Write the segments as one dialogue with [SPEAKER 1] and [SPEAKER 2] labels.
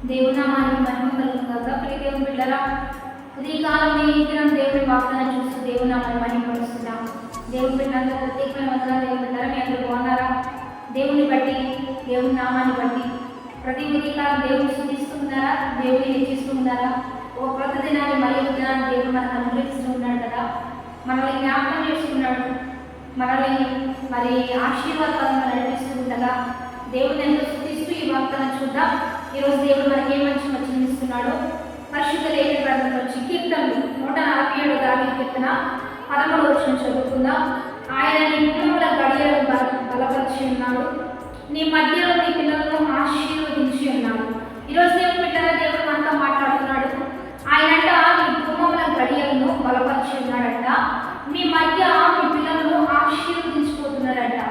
[SPEAKER 1] దేవుని నామానికి మహిమ కలుగును గాక. ప్రియ దేవుని బిడ్డలారా, ఉదయకాలం ఈ దినం దేవుని వాగ్దానం చూస్తూ దేవుని నామాన్ని మహిమపరుస్తున్నాం. దేవుని బిడ్డలంతా ప్రత్యేకమైన వందనాలు. దేవుని బిడ్డలారా, మీ అందరూ బాగున్నారా? దేవుని బట్టి, దేవుని నామాన్ని బట్టి ప్రతి ఉదయకాలం దేవుని స్తుతిస్తూ ఉన్నారా? దేవుని హెచ్చిస్తూ ఉన్నారా? ఒక కొత్త దినాన్ని మళ్ళీ దినాన్ని దేవుడు మనకు అనుగ్రహిస్తూ ఉన్నాడు కదా. మనల్ని జ్ఞాపకం చేసుకున్నాడు, మనల్ని మరి ఆశీర్వాదపరంగా నడిపిస్తూ ఉండగా దేవుడిని ఎంతో స్తుతిస్తూ ఈ వాగ్దానం చూద్దాం. ఈరోజు దేవుడు మనకి ఏ మంచి వచనం ఇస్తున్నాడు? పరిశుద్ధ లేఖన గ్రంథంలో కీర్తనలు 147 దావీదు కీర్తన 13వ వచనం చదువుకుందాం. ఆయన నీ భూముల గడియలను బలపరిచి ఉన్నాడు, నీ మధ్యలో నీ పిల్లలను ఆశీర్వదించి ఉన్నాడు. ఈరోజు దేవుడు బిడ్డలారా, దేవుడు మనతో మాట్లాడుతున్నాడు. ఆయనంట నీ భూముల గడియలను బలపరిచి ఉన్నాడంట, మీ మధ్య మీ పిల్లలను ఆశీర్వదించిపోతున్నాడంట.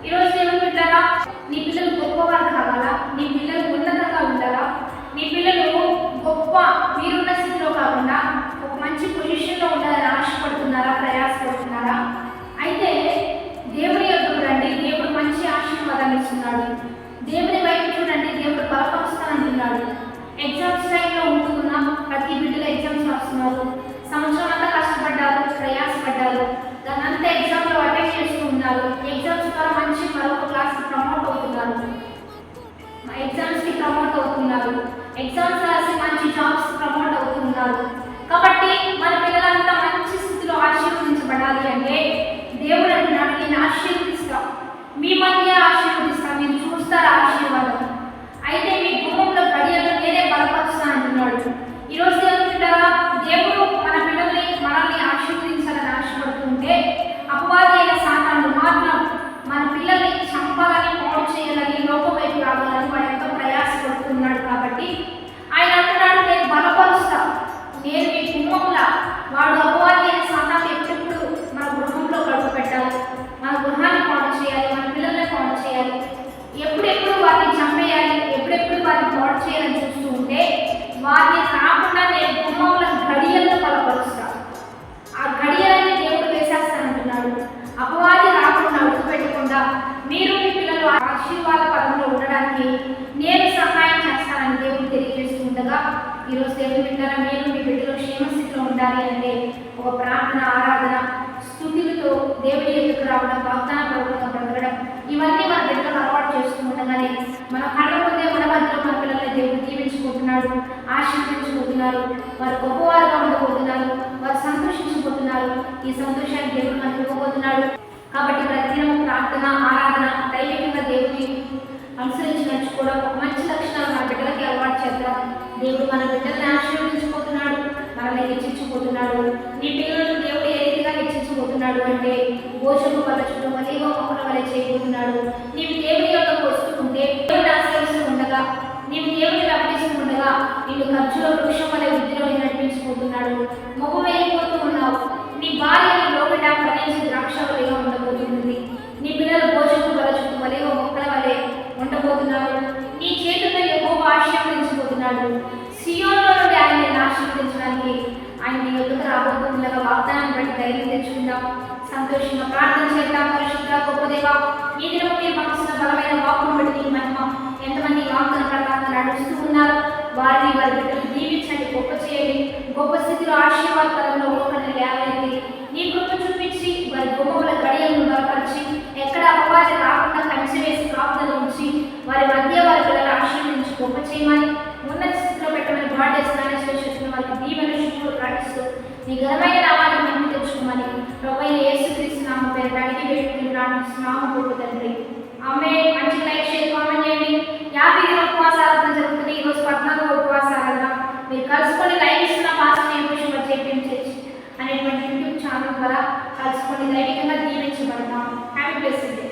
[SPEAKER 1] ఈరోజు దేవుడు బిడ్డలారా, నీ పిల్లలు గొప్పవారు కావాలా? నీ పిల్లలు ఉన్నతంగా ఉండాలా? నీ పిల్లలు గొప్ప మీరున్న స్థితిలో కాకుండా ఒక మంచి పొజిషన్లో ఉండాలని ఆశపడుతున్నారా? ప్రయాసపడుతున్నారా? అయితే దేవుని యొక్క రండి, దేవుడు మంచి ఆశీర్వాదాన్ని ఇస్తున్నాడు. దేవుని వైపు చూడండి, దేవుడు బలపరుస్తానంటున్నాడు. ఎగ్జామ్స్ టైంలో ఉంటున్నా ప్రతి బిడ్డలు ఎగ్జామ్స్ రాస్తున్నారు. సంవత్సరం అంతా కష్టపడ్డారు, ప్రయాసపడ్డారు, దాని అంతా ఎగ్జామ్లో అటెండ్ చేస్తూ ఉన్నారు. ఎగ్జామ్స్ ద్వారా మంచి మరొక క్లాస్కి ప్రమోట్ అవుతున్నారు, ఎగ్జామ్స్కి ప్రమోట్ అవుతున్నారు, ఎగ్జామ్స్ రాసి మంచి జాబ్స్ ప్రమోట్ అవుతున్నారు. కాబట్టి మన పిల్లలంతా మంచి స్థితిలో ఆశీర్వదించబడాలి అంటే దేవుడు అంటున్నాడు, నేను ఆశీర్వదిస్తా, మీ మధ్య ఆశీర్వదిస్తా, మీరు చూస్తారు ఆశీర్వాదం. అయితే మీ గుమ్మంలో గడియలను నేనే బలపరుస్తాను అంటున్నాడు. ఈరోజు ఏమంటారా, దేవుడు మన పిల్లల్ని మనల్ని ఆశీర్వదించాలని ఆశపడుతుంటే అపవాది అయిన సాతానుడు మాత్రం మన పిల్లల్ని చంపాలని, పాడు చేయాలని, లోపం వైపు రావాలని వాడు ఎంతో ప్రయాసపడుతున్నాడు. కాబట్టి ఆయన అంటున్నాడు, నేను బలపరుస్తా, నేను మీ గుమ్మంలా. వాడు అపవాది అయిన సాతానుడు ఎప్పుడెప్పుడు మన గృహంలో గడుపు పెట్టాలి, మన గృహాన్ని పాడు చేయాలి, మన పిల్లల్ని పాడు చేయాలి, ఎప్పుడెప్పుడు వారిని చంపేయాలి, ఎప్పుడెప్పుడు వారిని పాడు చేయాలని చూస్తూ ఉంటే వారిని కాకుండా నేను గుమ్మంలో గడియలను బలపరుస్తా. ఆ గడియలని దేవుడు వేసేస్తానంటున్నాడు. అపవాది రాకుండా అడుగుపెట్టకుండా మీరు మీ పిల్లలు ఆశీర్వాద పదంలో ఉండడానికి నేను సహాయం చేస్తానని దేవుడు తెలియజేస్తూ ఉండగా, ఈరోజు దేవుని బిడ్డలారా, మీరు మీ బిడ్డలో క్షేమస్థితిలో ఉండాలి అంటే ఒక ప్రార్థన, ఆరాధన, స్తుతులతో దేవుని ఎదుకు రావడం, వాగ్దాన పరమంగా బ్రతకడం, ఇవన్నీ మన బిడ్డలకు అలవాటు చేస్తూ ఉండగానే మన కళ్ళ ముందే మన మధ్యలో మన పిల్లల్ని దేవుడు దీవించుకుంటున్నాడు, ఆశీర్వదించుకుంటున్నారు, వారు గొప్పవారుగా ఉండబోతున్నారు, వారు సంతోషించబోతున్నారు. ఈ సంతోషాన్ని దేవుడు మనకు ఇవ్వబోతున్నాడు. కాబట్టి ప్రతిదినం ప్రార్థన, ఆరాధన, దైవికంగా దేవుని అనుసరించి నడుచుకోవడం, ఒక మంచి లక్షణాలు మన బిడ్డలకి అలవాటు చేద్దాం. దేవుడు మన బిడ్డల్ని ఆశీర్వదించబోతున్నాడు, మనల్ని హెచ్చించబోతున్నాడు. నీ పిల్లలను దేవుడు ఏ రీతిగా హెచ్చించబోతున్నాడు అంటే భోజనం వల్ల చుట్టూ వలిగా మొక్కల వల్ల చేయబోతున్నాడు. నీవు దేవుని యొక్క వస్తూ ఉంటే, దేవుడిని ఆశ్రయిస్తూ ఉండగా, నీవు దేవుని వెంబడిస్తూ ఉండగా నీవు ఖర్చులో వృక్షం వల్ల వృద్ధిలో నడిపించబోతున్నాడు. మొగ్గు వెళ్ళిపోతూ ఉన్నావు, నీ భార్య నీ లోపల ఫలించి ద్రాక్ష వలెగా ఉండబోతుంది. నీ పిల్లలు భోజనం వల్ల చుట్టూ వలెగా మొక్కల వలె ఉండబోతున్నారు. నీ చేతుల్లో యెహోవా ఆశీర్వదించబోతున్నాడు. సియోనులో నుండి ఆయన్ని ఆశీర్వదించడానికి ఆయన నీ యొద్దకు రాబోతుండగా వాగ్దానాన్ని బట్టి ధైర్యం తెచ్చుకుందాం, సంతోషంగా ప్రార్థన చేద్దాం. పరిశుద్ధ గొప్ప దేవా, ఈ దినం మీరు మనసున్న బలమైన వాక్కును బట్టి నీ మహిమ ఎంతమంది వాగ్దాన ప్రకారంగా నడుస్తూ ఉన్నారు వారిని, వారి బిడ్డలు దీవించండి, గొప్ప చేయండి, గొప్ప స్థితిలో ఆశీర్వాదకరంలో ఒక్కొక్కరిని లేవనెత్తి నీ కృప చూపించి వారి గుమ్మముల గడియలను బలపరిచి ఎక్కడ అపవాది రాకుండా కంచె వేసి కాపుదల ఉంచి వారి మధ్య వారి పిల్లలు ఆశీర్వదించి గొప్ప చేయమని, ఉన్నత స్థితిలో పెట్టమని భారతదేశాన్ని వారికి దీవెన శుభ్రులు ప్రకటిస్తూ నీ ఘనమైన నామాన్ని మేము తెచ్చుకోమని ప్రభువైన యేసుక్రీస్తు నామమున పేరిట అడిగి వేడుకొని ప్రార్థిస్తున్నాము గొప్ప తండ్రి. ఆమేన్. మంచి లైక్, షేర్, కామెంట్ చేయండి. 50 దిన ఉపవాసారాధన జరుగుతుంది. ఈరోజు 14వ ఉపవాసారాధన. మీరు కలుసుకొని లైవ్ ఇస్తున్న పాస్టర్ ఎంపీష్ జేపీఎం చర్చ్ అనేటువంటి యూట్యూబ్ ఛానల్ ద్వారా కలుసుకొని దైవికంగా దీవించబడతాం. Happy blessed day.